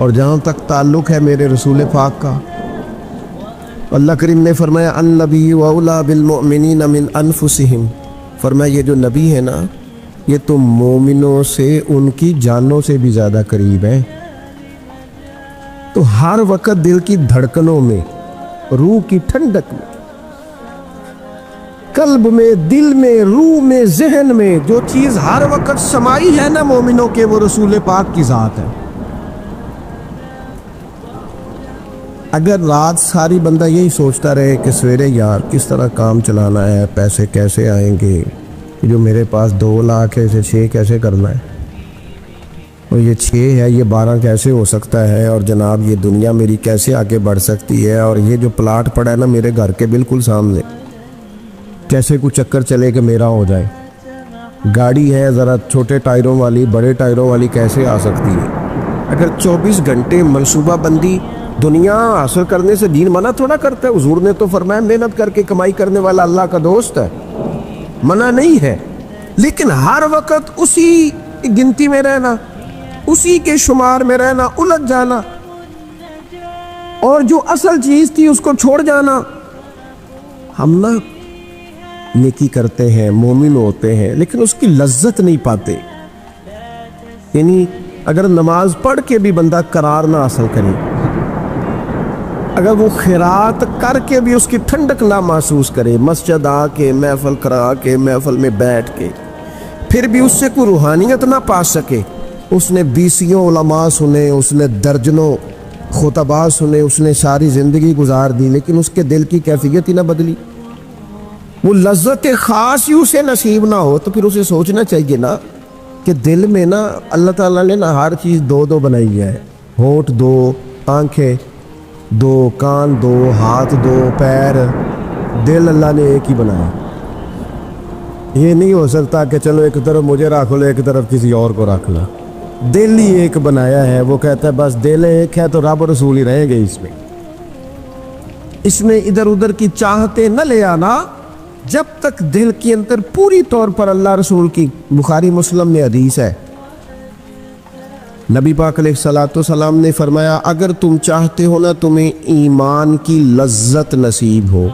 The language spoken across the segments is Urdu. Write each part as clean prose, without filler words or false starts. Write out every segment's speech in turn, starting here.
اور جہاں تک تعلق ہے میرے رسول پاک کا، اللہ کریم نے فرمایا النبی اولیٰ بالمؤمنین من انفسہم، فرمایا یہ جو نبی ہے نا یہ تو مومنوں سے ان کی جانوں سے بھی زیادہ قریب ہے۔ تو ہر وقت دل کی دھڑکنوں میں، روح کی ٹھنڈک میں، قلب میں، دل میں، روح میں، ذہن میں جو چیز ہر وقت سمائی ہے نا مومنوں کے، وہ رسول پاک کی ذات ہے۔ اگر رات ساری بندہ یہی سوچتا رہے کہ سویرے یار کس طرح کام چلانا ہے، پیسے کیسے آئیں گے، جو میرے پاس 2 لاکھ ہے اسے 6 کیسے کرنا ہے، اور یہ 6 ہے یہ 12 کیسے ہو سکتا ہے، اور جناب یہ دنیا میری کیسے آگے بڑھ سکتی ہے، اور یہ جو پلاٹ پڑا ہے نا میرے گھر کے بالکل سامنے کیسے کوئی چکر چلے کہ میرا ہو جائے، گاڑی ہے ذرا چھوٹے ٹائروں والی بڑے ٹائروں والی کیسے آ سکتی ہے۔ اگر 24 گھنٹے منصوبہ بندی دنیا حاصل کرنے سے دین منع تھوڑا کرتا ہے۔ حضور نے تو فرمایا محنت کر کے کمائی کرنے والا اللہ کا دوست ہے، منع نہیں ہے، لیکن ہر وقت اسی گنتی میں رہنا، اسی کے شمار میں رہنا، الجھ جانا، اور جو اصل چیز تھی اس کو چھوڑ جانا۔ ہم نا نیکی کرتے ہیں، مومن ہوتے ہیں، لیکن اس کی لذت نہیں پاتے۔ یعنی اگر نماز پڑھ کے بھی بندہ قرار نہ حاصل کرے، اگر وہ خیرات کر کے بھی اس کی ٹھنڈک نہ محسوس کرے، مسجد آ کے محفل کرا کے محفل میں بیٹھ کے پھر بھی اس سے کوئی روحانیت نہ پا سکے، اس نے 20 علماء سنے، اس نے درجنوں خطباء سنے، اس نے ساری زندگی گزار دی، لیکن اس کے دل کی کیفیت ہی نہ بدلی، وہ لذت خاص ہی اسے نصیب نہ ہو، تو پھر اسے سوچنا چاہیے نا کہ دل میں نا اللہ تعالیٰ نے نا ہر چیز 2 بنائی ہے، ہونٹ 2، آنکھیں 2، کان 2، ہاتھ 2، پیر، دل اللہ نے ایک ہی بنایا۔ یہ نہیں ہو سکتا کہ چلو ایک طرف مجھے رکھ لو ایک طرف کسی اور کو رکھ لا، دل ہی ایک بنایا ہے۔ وہ کہتا ہے بس دل ایک ہے تو رب رسول ہی رہیں گے اس میں ادھر ادھر کی چاہتے نہ لے آنا، جب تک دل کے اندر پوری طور پر اللہ رسول کی، بخاری مسلم میں حدیث ہے، نبی پاک علیہ الصلوۃ والسلام نے فرمایا اگر تم چاہتے ہو نا تمہیں ایمان کی لذت نصیب ہو،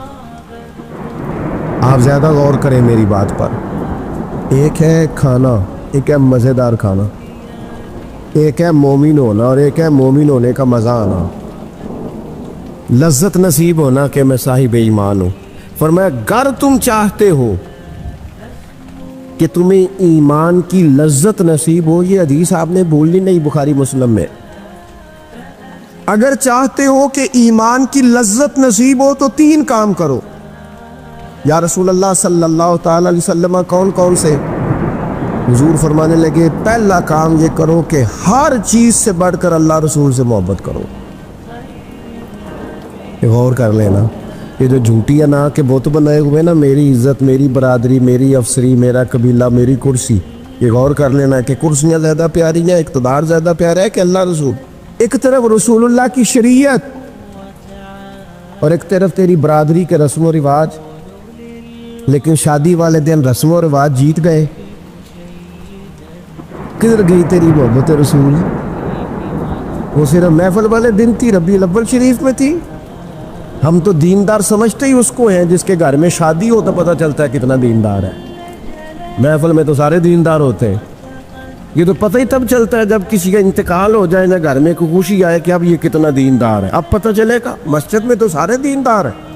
آپ زیادہ غور کریں میری بات پر، ایک ہے کھانا، ایک ہے مزیدار کھانا، ایک ہے مومن ہونا اور ایک ہے مومن ہونے کا مزہ آنا، لذت نصیب ہونا کہ میں صاحب ایمان ہوں۔ فرمایا اگر تم چاہتے ہو کہ تمہیں ایمان کی لذت نصیب ہو، یہ حدیث آپ نے بھولنی نہیں، بخاری مسلم میں، اگر چاہتے ہو کہ ایمان کی لذت نصیب ہو تو 3 کام کرو۔ یا رسول اللہ صلی اللہ تعالی علیہ وسلم کون کون سے؟ حضور فرمانے لگے پہلا کام یہ کرو کہ ہر چیز سے بڑھ کر اللہ رسول سے محبت کرو۔ غور کر لینا، یہ جو جھوٹی نا کہ بت بنائے ہوئے نا، میری عزت، میری برادری، میری افسری، میرا قبیلہ، میری کرسی، یہ غور کر لینا کہ کرسیاں زیادہ پیاری ہیں، اقتدار زیادہ پیارا ہے کہ اللہ رسول؟ ایک طرف رسول اللہ کی شریعت اور ایک طرف تیری برادری کے رسم و رواج، لیکن شادی والے دن رسم و رواج جیت گئے، کدھر گئی تیری محبت رسول؟ وہ صرف محفل والے دن تھی، ربیع الاول شریف میں تھی۔ ہم تو دیندار سمجھتے ہی اس کو ہیں جس کے گھر میں شادی ہو تو پتہ چلتا ہے کتنا دیندار ہے، محفل میں تو سارے دیندار ہوتے ہیں، یہ تو پتہ ہی تب چلتا ہے جب کسی کا انتقال ہو جائے نا، گھر میں کوئی خوشی آئے کہ اب یہ کتنا دیندار ہے، اب پتہ چلے گا۔ مسجد میں تو سارے دیندار ہیں۔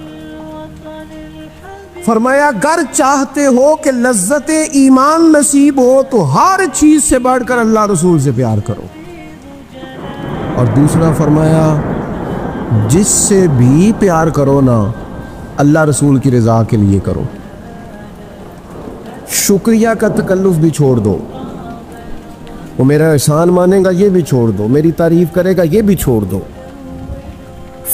فرمایا اگر چاہتے ہو کہ لذت ایمان نصیب ہو تو ہر چیز سے بڑھ کر اللہ رسول سے پیار کرو، اور دوسرا فرمایا جس سے بھی پیار کرو نا اللہ رسول کی رضا کے لیے کرو، شکریہ کا تکلف بھی چھوڑ دو، وہ میرا احسان مانے گا یہ بھی چھوڑ دو، میری تعریف کرے گا یہ بھی چھوڑ دو،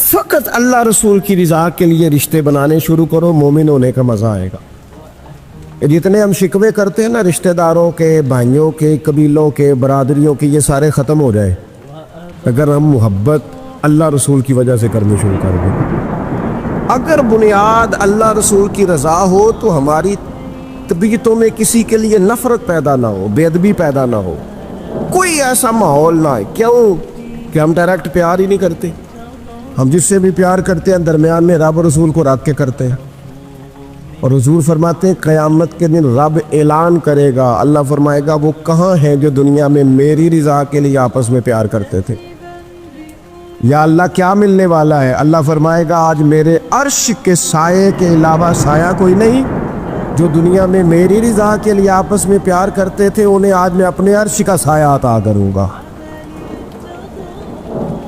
فقط اللہ رسول کی رضا کے لیے رشتے بنانے شروع کرو، مومن ہونے کا مزہ آئے گا۔ جتنے ہم شکوے کرتے ہیں نا رشتہ داروں کے، بھائیوں کے، قبیلوں کے، برادریوں کے، یہ سارے ختم ہو جائے اگر ہم محبت اللہ رسول کی وجہ سے کرنے شروع کر دیں۔ اگر بنیاد اللہ رسول کی رضا ہو تو ہماری طبیعتوں میں کسی کے لیے نفرت پیدا نہ ہو، بے ادبی پیدا نہ ہو، کوئی ایسا ماحول نہ ہے۔ کیوں؟ کہ ہم ڈائریکٹ پیار ہی نہیں کرتے. ہم جس سے بھی پیار کرتے ہیں درمیان میں رب اور رسول کو رکھ کے کرتے ہیں. اور حضور فرماتے ہیں قیامت کے دن رب اعلان کرے گا, اللہ فرمائے گا وہ کہاں ہیں جو دنیا میں میری رضا کے لیے آپس میں پیار کرتے تھے. یا اللہ کیا ملنے والا ہے؟ اللہ فرمائے گا آج میرے عرش کے سائے کے علاوہ سایہ کوئی نہیں. جو دنیا میں میری رضا کے لیے آپس میں پیار کرتے تھے انہیں آج میں اپنے عرش کا سایہ عطا کروں گا.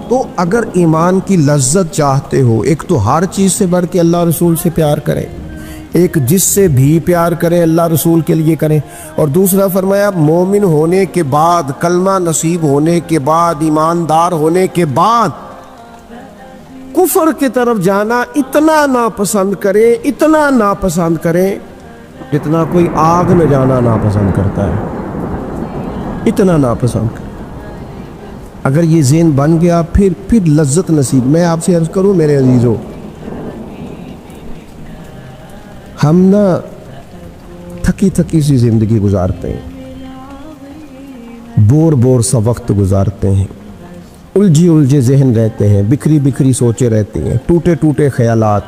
تو اگر ایمان کی لذت چاہتے ہو, ایک تو ہر چیز سے بڑھ کے اللہ رسول سے پیار کریں, ایک جس سے بھی پیار کریں اللہ رسول کے لیے کریں, اور دوسرا فرمایا مومن ہونے کے بعد, کلمہ نصیب ہونے کے بعد, ایماندار ہونے کے بعد کفر کی طرف جانا اتنا ناپسند کریں, اتنا ناپسند کریں جتنا کوئی آگ میں جانا ناپسند کرتا ہے, اتنا ناپسند کریں. اگر یہ ذہن بن گیا پھر لذت نصیب. میں آپ سے عرض کروں میرے عزیزو, ہم نا تھکی تھکی سی زندگی گزارتے ہیں, بور سا وقت گزارتے ہیں, الجھے ذہن رہتے ہیں, بکھری سوچے رہتے ہیں, ٹوٹے خیالات,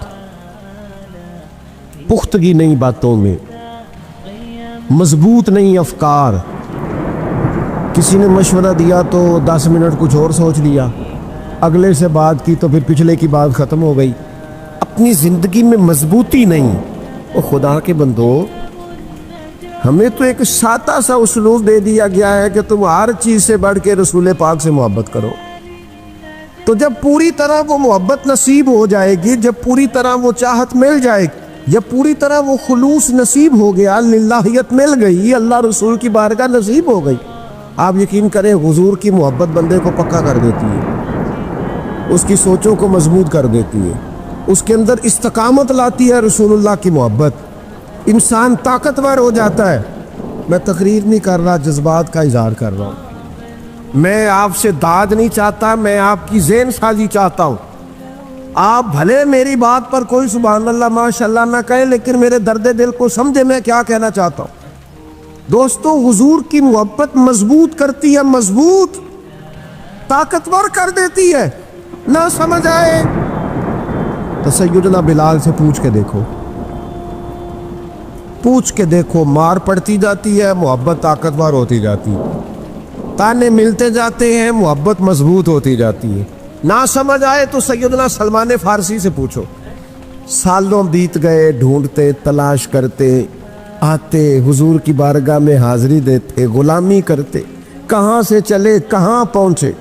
پختگی نہیں باتوں میں, مضبوط نہیں افکار. کسی نے مشورہ دیا تو 10 منٹ کچھ اور سوچ لیا, اگلے سے بات کی تو پھر پچھلے کی بات ختم ہو گئی. اپنی زندگی میں مضبوطی نہیں. اور خدا کے بندو, ہمیں تو ایک سادہ سا اسلوب دے دیا گیا ہے کہ تم ہر چیز سے بڑھ کے رسول پاک سے محبت کرو. تو جب پوری طرح وہ محبت نصیب ہو جائے گی, جب پوری طرح وہ چاہت مل جائے گی, جب پوری طرح وہ خلوص نصیب ہو گیا, للہیت مل گئی, اللہ رسول کی بارگاہ نصیب ہو گئی, آپ یقین کریں حضور کی محبت بندے کو پکا کر دیتی ہے, اس کی سوچوں کو مضبوط کر دیتی ہے, اس کے اندر استقامت لاتی ہے. رسول اللہ کی محبت, انسان طاقتور ہو جاتا ہے. میں تقریر نہیں کر رہا, جذبات کا اظہار کر رہا ہوں. میں آپ سے داد نہیں چاہتا, میں آپ کی ذہن سازی چاہتا ہوں. آپ بھلے میری بات پر کوئی سبحان اللہ ماشاءاللہ نہ کہیں, لیکن میرے درد دل کو سمجھے میں کیا کہنا چاہتا ہوں. دوستو, حضور کی محبت مضبوط کرتی ہے, مضبوط, طاقتور کر دیتی ہے. نہ سمجھ آئے تو سیدنا بلال سے پوچھ کے دیکھو, مار پڑتی جاتی ہے, محبت طاقتور ہوتی جاتی ہے, تانے ملتے جاتے ہیں, محبت مضبوط ہوتی جاتی ہے. نہ سمجھ آئے تو سیدنا سلمان فارسی سے پوچھو. سالوں بیت گئے, ڈھونڈتے, تلاش کرتے, آتے, حضور کی بارگاہ میں حاضری دیتے, غلامی کرتے, کہاں سے چلے کہاں پہنچے.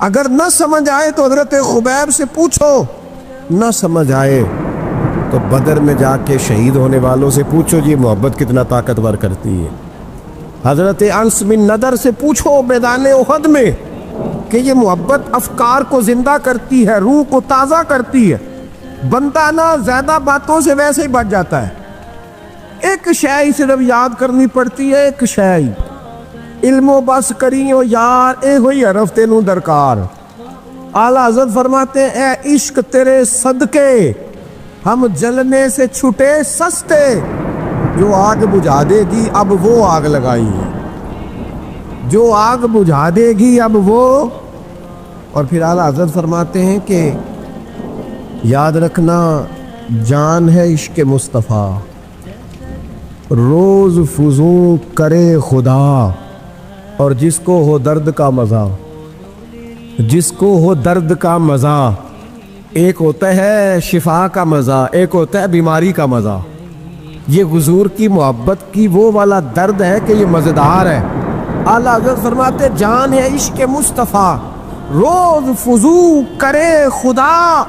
اگر نہ سمجھ آئے تو حضرت خبیب سے پوچھو, نہ سمجھ آئے تو بدر میں جا کے شہید ہونے والوں سے پوچھو جی محبت کتنا طاقتور کرتی ہے. حضرت انس بن نضر سے پوچھو میدان احد میں کہ یہ محبت افکار کو زندہ کرتی ہے, روح کو تازہ کرتی ہے. بندہ نہ زیادہ باتوں سے ویسے ہی بچ جاتا ہے. ایک شے صرف یاد کرنی پڑتی ہے, ایک شے, علم و بس کریو یار, اے ہوئی حرف تینوں درکار. اعلیٰ حضرت فرماتے ہیں اے عشق تیرے صدقے ہم جلنے سے چھٹے سستے, جو آگ بجھا دے گی اب وہ آگ لگائی ہے, جو آگ بجھا دے گی اب وہ. اور پھر اعلیٰ حضرت فرماتے ہیں کہ یاد رکھنا جان ہے عشق مصطفیٰ, روز فضوں کرے خدا, اور جس کو ہو درد کا مزہ, جس کو ہو درد کا مزہ. ایک ہوتا ہے شفا کا مزہ, ایک ہوتا ہے بیماری کا مزہ. یہ حضور کی محبت کی وہ والا درد ہے کہ یہ مزیدار ہے. اعلیٰ حضرت فرماتے جان ہے عشق مصطفیٰ, روز فضوں کرے خدا.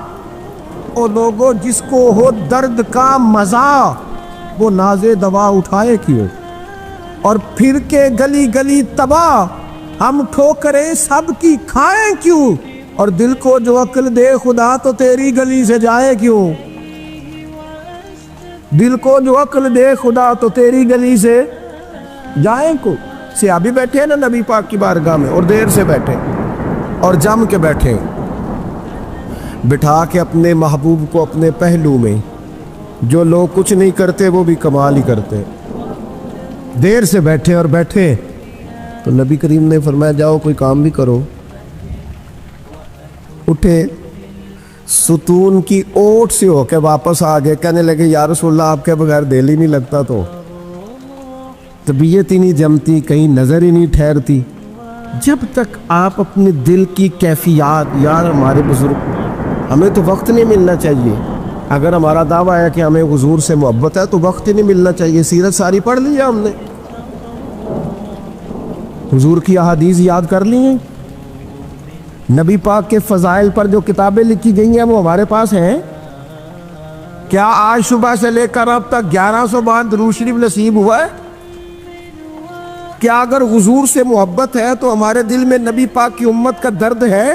او لوگوں جس کو ہو درد کا مزہ, وہ ناز دوا اٹھائے کیوں, اور پھر کے گلی گلی تباہ, ہم ٹھوکریں سب کی کھائیں کیوں, اور دل کو جو عقل دے خدا تو تیری گلی سے جائے کیوں. دل کو جو عقل دے خدا تو تیری گلی سے جائیں کو. صحابی بیٹھے ہیں نا نبی پاک کی بارگاہ میں, اور دیر سے بیٹھے اور جم کے بیٹھے, بٹھا کے اپنے محبوب کو اپنے پہلو میں. جو لوگ کچھ نہیں کرتے وہ بھی کمال ہی کرتے. دیر سے بیٹھے اور بیٹھے تو نبی کریم نے فرمایا جاؤ کوئی کام بھی کرو. اٹھے ستون کی اوٹ سے ہو کے واپس آ گئے, کہنے لگے یا رسول اللہ آپ کے بغیر دل ہی نہیں لگتا, تو طبیعت ہی نہیں جمتی, کہیں نظر ہی نہیں ٹھہرتی. جب تک آپ اپنے دل کی کیفیات, یار ہمارے بزرگ, ہمیں تو وقت نہیں ملنا چاہیے. اگر ہمارا دعویٰ ہے کہ ہمیں حضور سے محبت ہے تو وقت ہی نہیں ملنا چاہیے. سیرت ساری پڑھ لی ہے ہم نے, حضور کی احادیث یاد کر لی ہیں, نبی پاک کے فضائل پر جو کتابیں لکھی گئی ہیں وہ ہمارے پاس ہیں. کیا آج صبح سے لے کر اب تک 1100 بار درود شریف نصیب ہوا ہے؟ کیا اگر حضور سے محبت ہے تو ہمارے دل میں نبی پاک کی امت کا درد ہے؟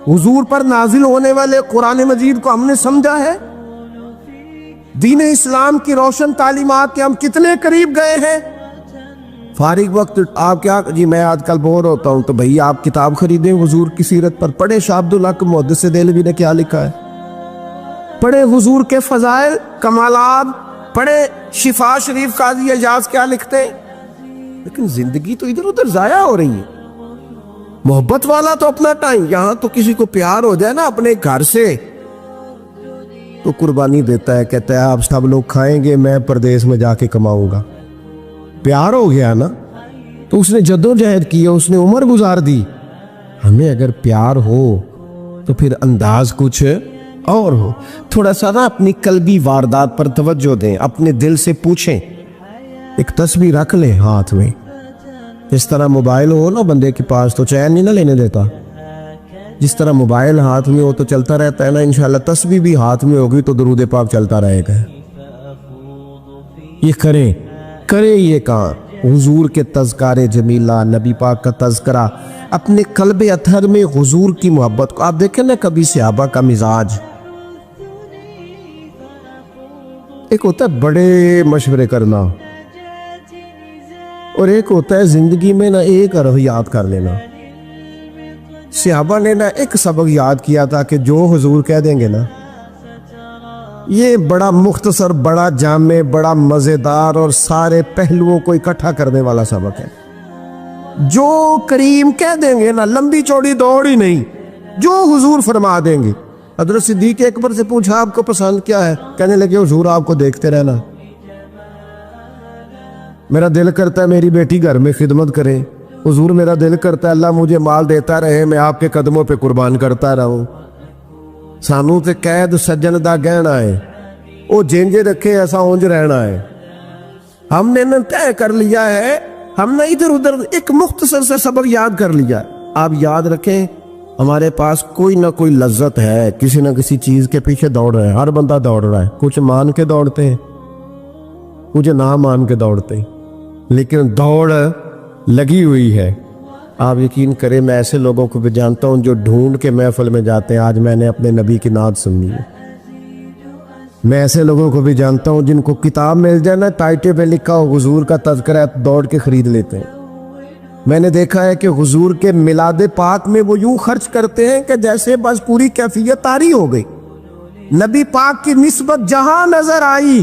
حضور پر نازل ہونے والے قرآن مجید کو ہم نے سمجھا ہے؟ دین اسلام کی روشن تعلیمات کے ہم کتنے قریب گئے ہیں؟ فارغ وقت آپ کیا جی میں آج کل بور ہوتا ہوں, تو بھئی آپ کتاب خریدیں حضور کی سیرت پر, پڑھیں شاہ عبدالحق محدث دہلوی نے کیا لکھا ہے, پڑھیں حضور کے فضائل کمالات, پڑھیں شفا شریف قاضی اعجاز کیا لکھتے ہیں. لیکن زندگی تو ادھر ادھر ضائع ہو رہی ہے. محبت والا تو اپنا ٹائم, یہاں تو کسی کو پیار ہو جائے نا اپنے گھر سے تو قربانی دیتا ہے, کہتا ہے آپ سب لوگ کھائیں گے, میں پردیس میں جا کے کماؤں گا. پیار ہو گیا نا تو اس نے جدوجہد کی, اس نے عمر گزار دی. ہمیں اگر پیار ہو تو پھر انداز کچھ اور ہو. تھوڑا سا نا اپنی قلبی واردات پر توجہ دیں, اپنے دل سے پوچھیں. ایک تسبیح رکھ لیں ہاتھ میں, جس طرح موبائل ہو نا بندے کے پاس تو چین نہیں نہ لینے دیتا, جس طرح موبائل ہاتھ میں ہو تو چلتا رہتا ہے نا, انشاءاللہ تسبیح بھی ہاتھ میں ہوگی تو درود پاک چلتا رہے گا. یہ کریں یہ کام, حضور کے تذکارے جمیلہ, نبی پاک کا تذکرہ, اپنے قلب اطہر میں حضور کی محبت کو. آپ دیکھیں نا کبھی صحابہ کا مزاج, ایک ہوتا ہے بڑے مشورے کرنا اور ایک ہوتا ہے زندگی میں نا ایک حرف یاد کر لینا. صحابہ نے نا ایک سبق یاد کیا تھا کہ جو حضور کہہ دیں گے نا, یہ بڑا مختصر, بڑا جامع, بڑا مزیدار اور سارے پہلوؤں کو اکٹھا کرنے والا سبق ہے. جو کریم کہہ دیں گے نا, لمبی چوڑی دوڑ ہی نہیں, جو حضور فرما دیں گے. حضرت صدیق اکبر سے پوچھا آپ کو پسند کیا ہے, کہنے لگے حضور آپ کو دیکھتے رہنا. میرا دل کرتا ہے میری بیٹی گھر میں خدمت کرے. حضور میرا دل کرتا ہے اللہ مجھے مال دیتا رہے, میں آپ کے قدموں پہ قربان کرتا رہوں. سانو تے قید سجن دا گہنا ہے, وہ جینجے رکھے ایسا اونج رہنا ہے. ہم نے نہ طے کر لیا ہے, ہم نے ادھر ادھر ایک مختصر سے سبق یاد کر لیا. آپ یاد رکھیں ہمارے پاس کوئی نہ کوئی لذت ہے, کسی نہ کسی چیز کے پیچھے دوڑ رہے ہیں. ہر بندہ دوڑ رہا ہے, کچھ مان کے دوڑتے ہیں, کچھ نہ مان کے دوڑتے ہیں, لیکن دوڑ لگی ہوئی ہے. آپ یقین کریں میں ایسے لوگوں کو بھی جانتا ہوں جو ڈھونڈ کے محفل میں جاتے ہیں. آج میں نے اپنے نبی کی نعت سنی ہے. میں ایسے لوگوں کو بھی جانتا ہوں جن کو کتاب مل جائے نا, ٹائٹل پہ لکھا ہو حضور کا تذکرہ, دوڑ کے خرید لیتے ہیں. میں نے دیکھا ہے کہ حضور کے میلاد پاک میں وہ یوں خرچ کرتے ہیں کہ جیسے بس پوری کیفیت طاری ہو گئی. نبی پاک کی نسبت جہاں نظر آئی,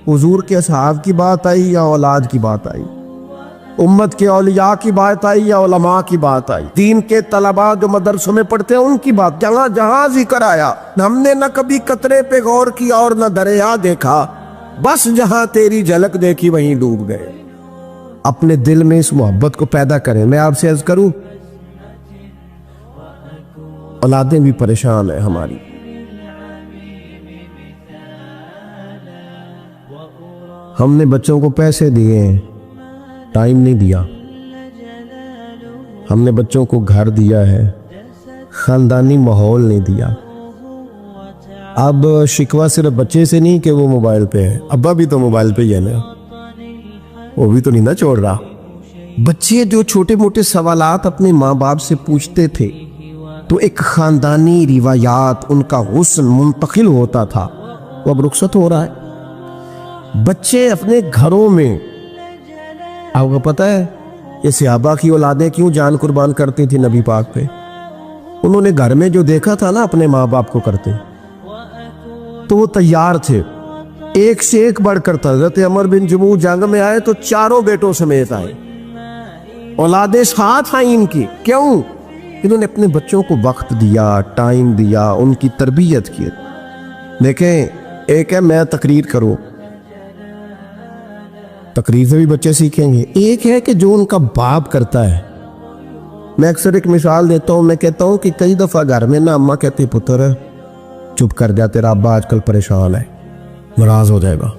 حضور کے اصحاب کی بات آئی یا اولاد کی بات آئی, امت کے اولیاء کی بات آئی یا علماء کی بات آئی, دین کے طلباء جو مدرسوں میں پڑھتے ہیں ان کی بات, جہاں جہاں ذکر آیا. ہم نے نہ کبھی قطرے پہ غور کیا اور نہ دریا دیکھا, بس جہاں تیری جھلک دیکھی وہیں ڈوب گئے. اپنے دل میں اس محبت کو پیدا کریں. میں آپ سے عرض کروں, اولادیں بھی پریشان ہیں ہماری. ہم نے بچوں کو پیسے دیے ہیں, ٹائم نہیں دیا. ہم نے بچوں کو گھر دیا ہے, خاندانی ماحول نہیں دیا. اب شکوہ صرف بچے سے نہیں کہ وہ موبائل پہ ہے, ابا بھی تو موبائل پہ ہی ہے نا, وہ بھی تو نہیں نا چھوڑ رہا. بچے جو چھوٹے موٹے سوالات اپنے ماں باپ سے پوچھتے تھے تو ایک خاندانی روایات, ان کا حسن منتقل ہوتا تھا, وہ اب رخصت ہو رہا ہے. بچے اپنے گھروں میں, آپ کو پتہ ہے یہ صحابہ کی اولادیں کیوں جان قربان کرتی تھی نبی پاک پہ؟ انہوں نے گھر میں جو دیکھا تھا نا اپنے ماں باپ کو کرتے, تو وہ تیار تھے. ایک سے ایک بڑھ کر تھا. حضرت عمر بن جموح جنگ میں آئے تو چاروں بیٹوں سمیت آئے, اولادیں ساتھ آئیں ان کی. کیوں؟ انہوں نے اپنے بچوں کو وقت دیا، ٹائم دیا، ان کی تربیت کی۔ دیکھیں، ایک ہے میں تقریر کروں، تقریر سے بھی بچے سیکھیں گے، ایک ہے کہ جو ان کا باپ کرتا ہے۔ میں اکثر ایک مثال دیتا ہوں، میں کہتا ہوں کہ کئی دفعہ گھر میں نا اماں کہتی پتر چپ کر جا، تیرا ابا آج کل پریشان ہے، ناراض ہو جائے گا،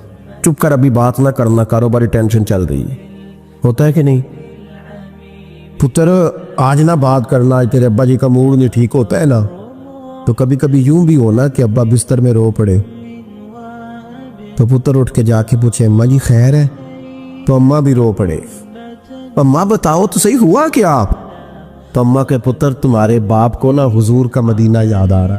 چپ کر، ابھی بات نہ کرنا، کاروباری ٹینشن چل رہی ہے۔ ہوتا ہے کہ نہیں؟ پتر آج نہ بات کرنا، آج تیرے ابا جی کا موڈ نہیں ٹھیک، ہوتا ہے نا؟ تو کبھی کبھی یوں بھی ہونا کہ ابا بستر میں رو پڑے، تو پتر اٹھ کے جا کے پوچھے اماں جی خیر ہے؟ تو اماں بھی رو پڑے، اماں بتاؤ تو صحیح ہوا کیا؟ تو اماں کے پتر تمہارے باپ کو نا حضور کا مدینہ یاد آ رہا۔